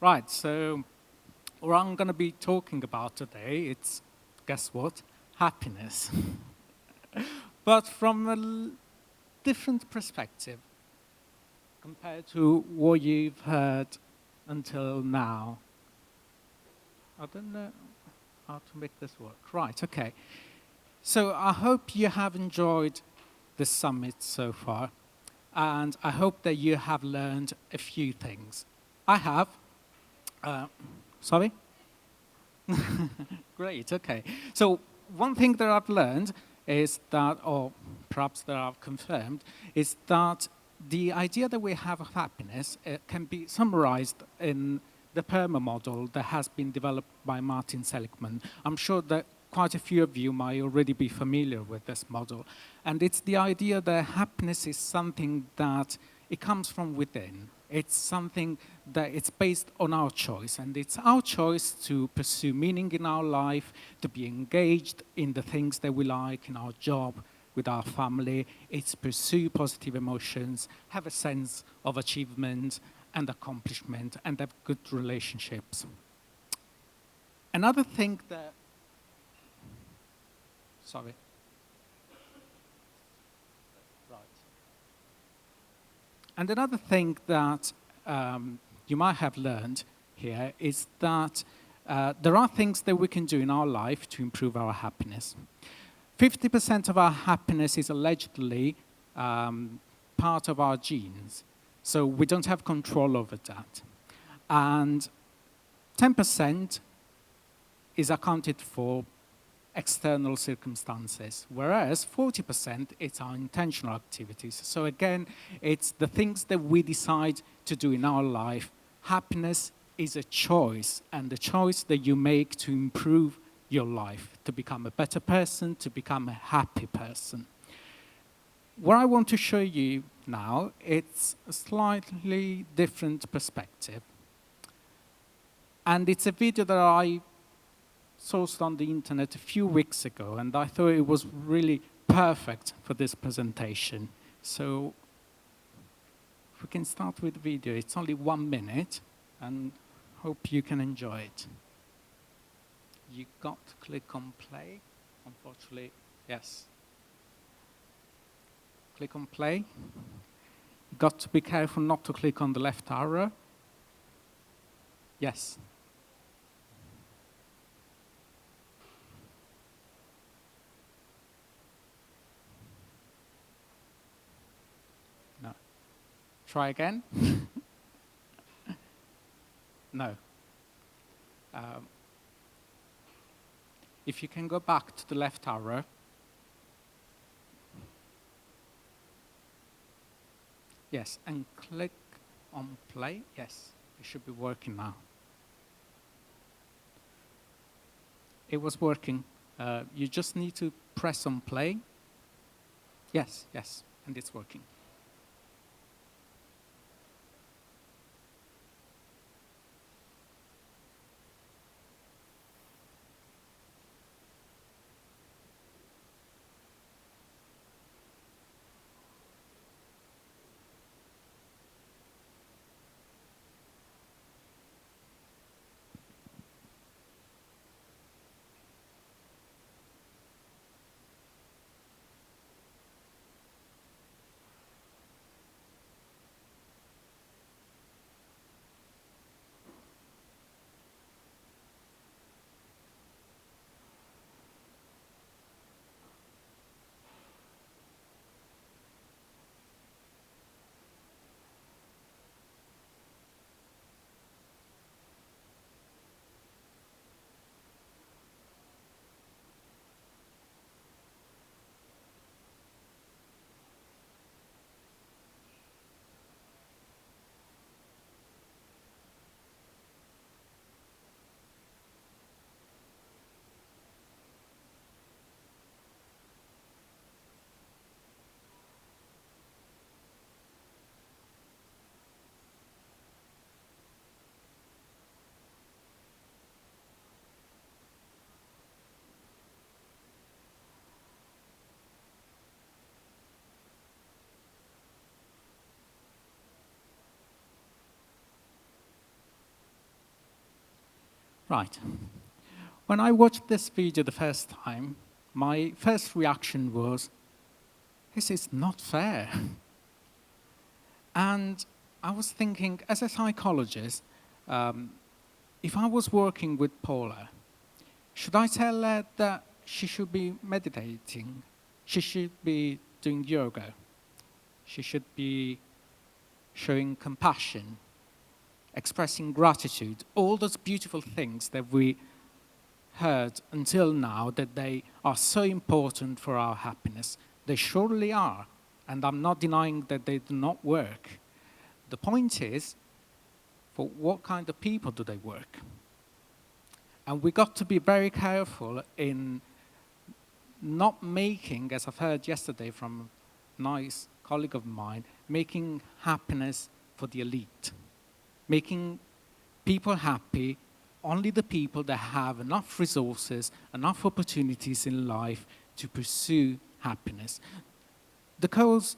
Right, so what I'm going to be talking about today, it's, guess what? Happiness. But from a different perspective compared to what you've heard until now. I don't know how to make this work. Right, okay. So I hope you have enjoyed this summit so far, and I hope that you have learned a few things. I have. Sorry? Great, okay. So one thing that I've learned is that, or perhaps that I've confirmed, is that the idea that we have of happiness can be summarized in the Perma Model that has been developed by Martin Seligman. I'm sure that quite a few of you might already be familiar with this model. And it's the idea that happiness is something that it comes from within. It's something that it's based on our choice, and it's our choice to pursue meaning in our life, to be engaged in the things that we like in our job, with our family. It's pursue positive emotions, have a sense of achievement and accomplishment, and have good relationships. Another thing that, sorry. And another thing that you might have learned here is that there are things that we can do in our life to improve our happiness. 50% of our happiness is allegedly part of our genes, so we don't have control over that. And 10% is accounted for external circumstances, whereas 40% it's our intentional activities. So again, it's the things that we decide to do in our life. Happiness is a choice, and the choice that you make to improve your life, to become a better person, to become a happy person. What I want to show you now, it's a slightly different perspective. And it's a video that I sourced on the internet a few weeks ago, and I thought it was really perfect for this presentation. So if we can start with the video. It's only 1 minute, and hope you can enjoy it. You got to click on play, unfortunately. Yes. Click on play. You got to be careful not to click on the left arrow. Yes. No. Try again. No. If you can go back to the left arrow. Yes, and click on play. Yes, it should be working now. It was working. You just need to press on play. Yes, yes, and it's working. Right. When I watched this video the first time, my first reaction was, this is not fair. And I was thinking, as a psychologist, if I was working with Paula, should I tell her that she should be meditating? She should be doing yoga? She should be showing compassion, expressing gratitude, all those beautiful things that we heard until now that they are so important for our happiness. They surely are, and I'm not denying that they do not work. The point is, for what kind of people do they work? And we got to be very careful in not making, as I've heard yesterday from a nice colleague of mine, making happiness for the elite. Making people happy, only the people that have enough resources, enough opportunities in life to pursue happiness. Because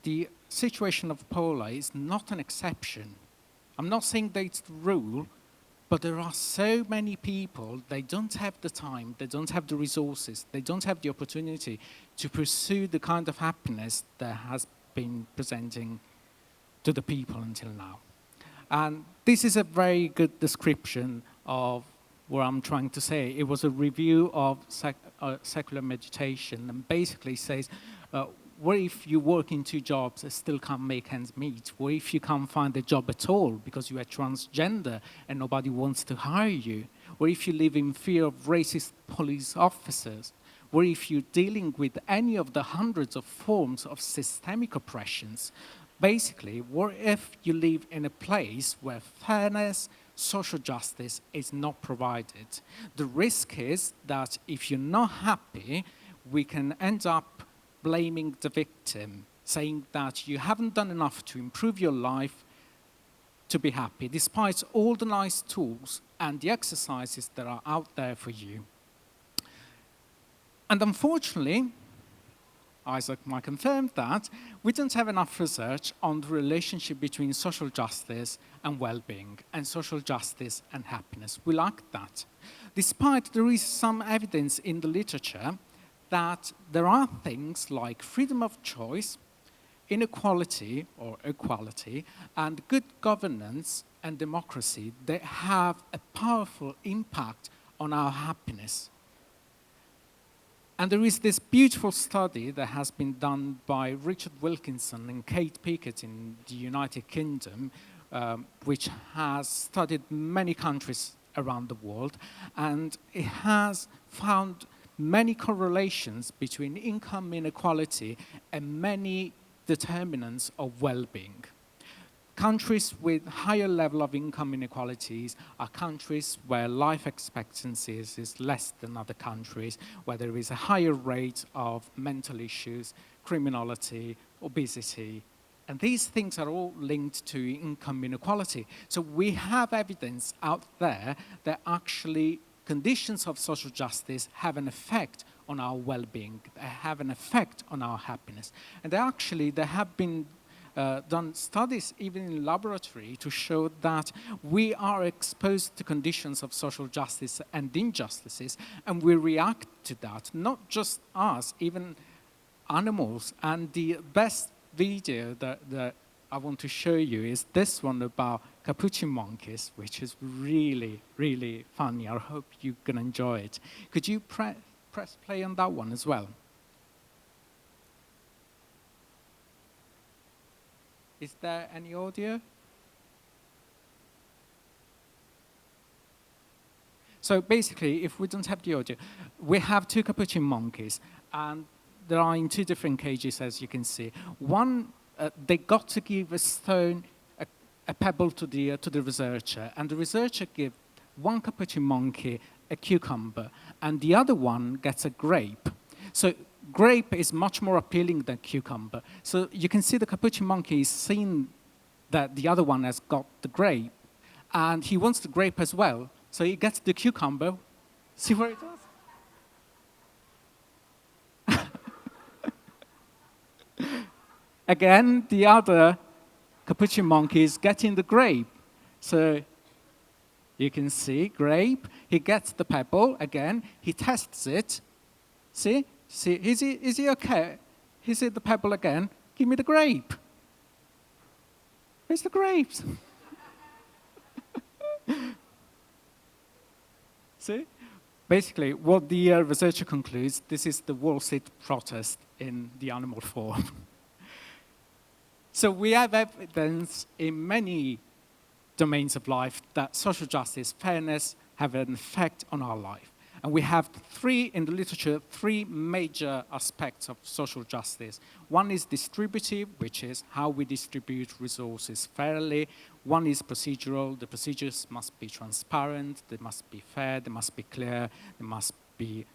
the situation of Paula is not an exception. I'm not saying that it's the rule, but there are so many people, they don't have the time, they don't have the resources, they don't have the opportunity to pursue the kind of happiness that has been presenting to the people until now. And this is a very good description of what I'm trying to say. It was a review of secular meditation, and basically says, what if you work in 2 jobs and still can't make ends meet? What if you can't find a job at all because you are transgender and nobody wants to hire you? What if you live in fear of racist police officers? What if you're dealing with any of the hundreds of forms of systemic oppressions? Basically, what if you live in a place where fairness, social justice is not provided? The risk is that if you're not happy, we can end up blaming the victim, saying that you haven't done enough to improve your life to be happy, despite all the nice tools and the exercises that are out there for you. And unfortunately, Isaac might confirm that, we don't have enough research on the relationship between social justice and well-being, and social justice and happiness. We lack that. Despite there is some evidence in the literature that there are things like freedom of choice, inequality or equality, and good governance and democracy that have a powerful impact on our happiness. And there is this beautiful study that has been done by Richard Wilkinson and Kate Beckett in the United Kingdom, which has studied many countries around the world, and it has found many correlations between income inequality and many determinants of well-being. Countries with higher level of income inequalities are countries where life expectancy is less than other countries, where there is a higher rate of mental issues, criminality, obesity, and these things are all linked to income inequality. So we have evidence out there that actually conditions of social justice have an effect on our well-being, they have an effect on our happiness. And actually, there have been done studies, even in laboratory, to show that we are exposed to conditions of social justice and injustices, and we react to that, not just us, even animals. And the best video that I want to show you is this one about Capuchin Monkeys, which is really, really funny. I hope you can enjoy it. Could you press play on that one as well? Is there any audio? So basically, if we don't have the audio, we have 2 Capuchin monkeys, and they are in 2 different cages, as you can see. One, they got to give a stone, a pebble to the researcher, and the researcher gave one Capuchin monkey a cucumber, and the other one gets a grape. So grape is much more appealing than cucumber. So you can see the Capuchin monkey is seeing that the other one has got the grape, and he wants the grape as well. So he gets the cucumber. See where it does? Again, the other Capuchin monkey is getting the grape. So You can see, grape. He gets the pebble again. He tests it. See? Is he okay? Is it the pebble again? Give me the grape. Where's the grapes? See? Basically, what the researcher concludes, this is the Wall Street protest in the animal form. So we have evidence in many domains of life that social justice, fairness, have an effect on our life. And we have in the literature, three major aspects of social justice. One is distributive, which is how we distribute resources fairly. One is procedural. The procedures must be transparent, they must be fair, they must be clear, they must be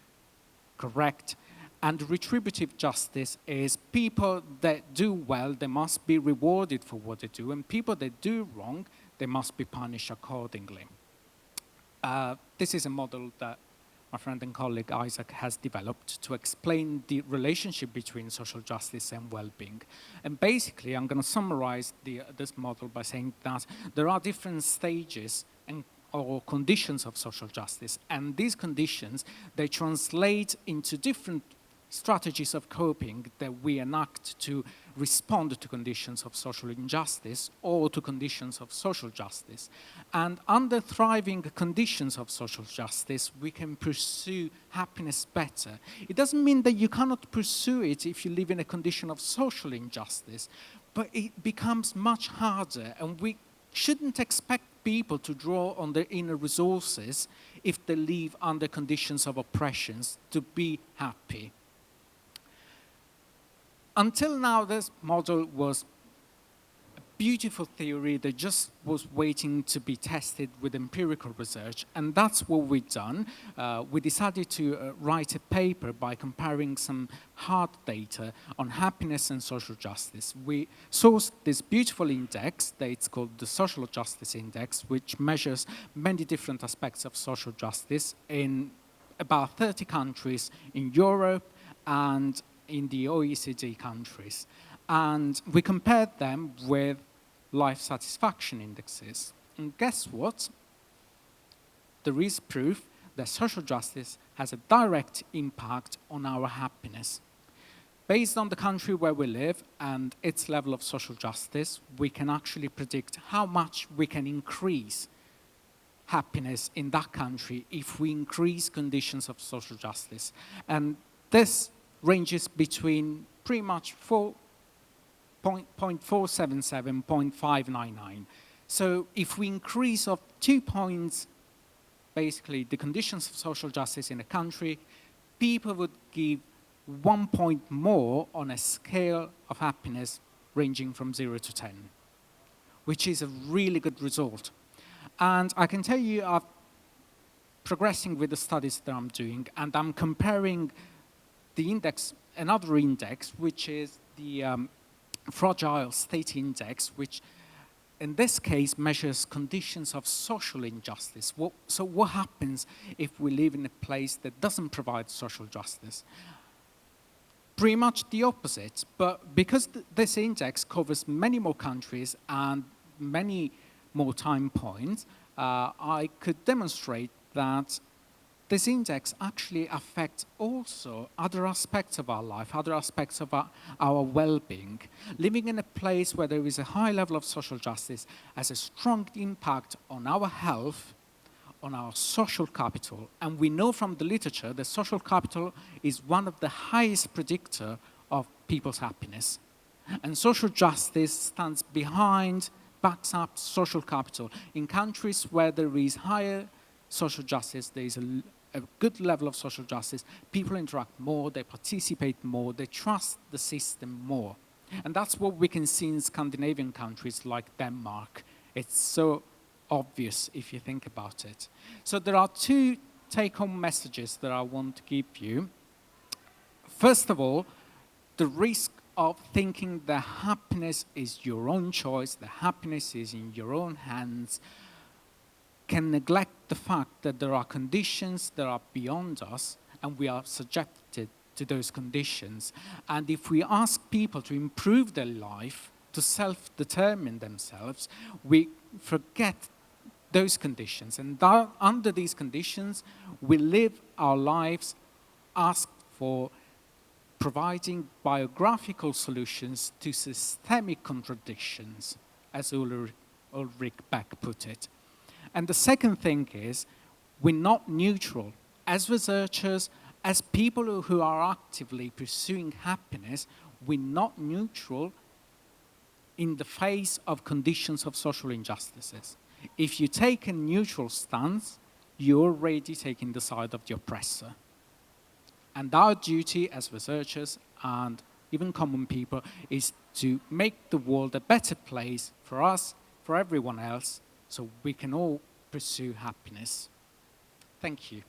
correct. And retributive justice is people that do well, they must be rewarded for what they do, and people that do wrong, they must be punished accordingly. This is a model that my friend and colleague Isaac has developed to explain the relationship between social justice and well-being. And basically, I'm going to summarize this model by saying that there are different stages or conditions of social justice, and these conditions, they translate into different strategies of coping that we enact to respond to conditions of social injustice or to conditions of social justice. And under thriving conditions of social justice, we can pursue happiness better. It doesn't mean that you cannot pursue it if you live in a condition of social injustice, but it becomes much harder, and we shouldn't expect people to draw on their inner resources if they live under conditions of oppressions to be happy. Until now, this model was a beautiful theory that just was waiting to be tested with empirical research, and that's what we've done. We decided to write a paper by comparing some hard data on happiness and social justice. We sourced this beautiful index that it's called the Social Justice Index, which measures many different aspects of social justice in about 30 countries in Europe and in the OECD countries. And we compared them with life satisfaction indexes. And guess what? There is proof that social justice has a direct impact on our happiness. Based on the country where we live and its level of social justice, we can actually predict how much we can increase happiness in that country if we increase conditions of social justice. And this ranges between pretty much 0.477, 0.599. So if we increase of 2 points, basically the conditions of social justice in a country, people would give 1 point more on a scale of happiness ranging from 0 to 10, which is a really good result. And I can tell you, I'm progressing with the studies that I'm doing, and I'm comparing the index, another index, which is the Fragile State Index, which in this case measures conditions of social injustice. So what happens if we live in a place that doesn't provide social justice? Pretty much the opposite, but because this index covers many more countries and many more time points, I could demonstrate that this index actually affects also other aspects of our life, other aspects of our well-being. Living in a place where there is a high level of social justice has a strong impact on our health, on our social capital. And we know from the literature that social capital is one of the highest predictor of people's happiness. And social justice stands behind, backs up social capital. In countries where there is higher social justice, there is a good level of social justice, people interact more, they participate more, they trust the system more. And that's what we can see in Scandinavian countries like Denmark. It's so obvious if you think about it. So there are two take-home messages that I want to give you. First of all, the risk of thinking that happiness is your own choice, that happiness is in your own hands, can neglect the fact that there are conditions that are beyond us and we are subjected to those conditions. And if we ask people to improve their life, to self-determine themselves, we forget those conditions. And under these conditions, we live our lives asked for providing biographical solutions to systemic contradictions, as Ulrich Beck put it. And the second thing is, we're not neutral. As researchers, as people who are actively pursuing happiness, we're not neutral in the face of conditions of social injustices. If you take a neutral stance, you're already taking the side of the oppressor. And our duty as researchers and even common people is to make the world a better place for us, for everyone else, so we can all pursue happiness. Thank you.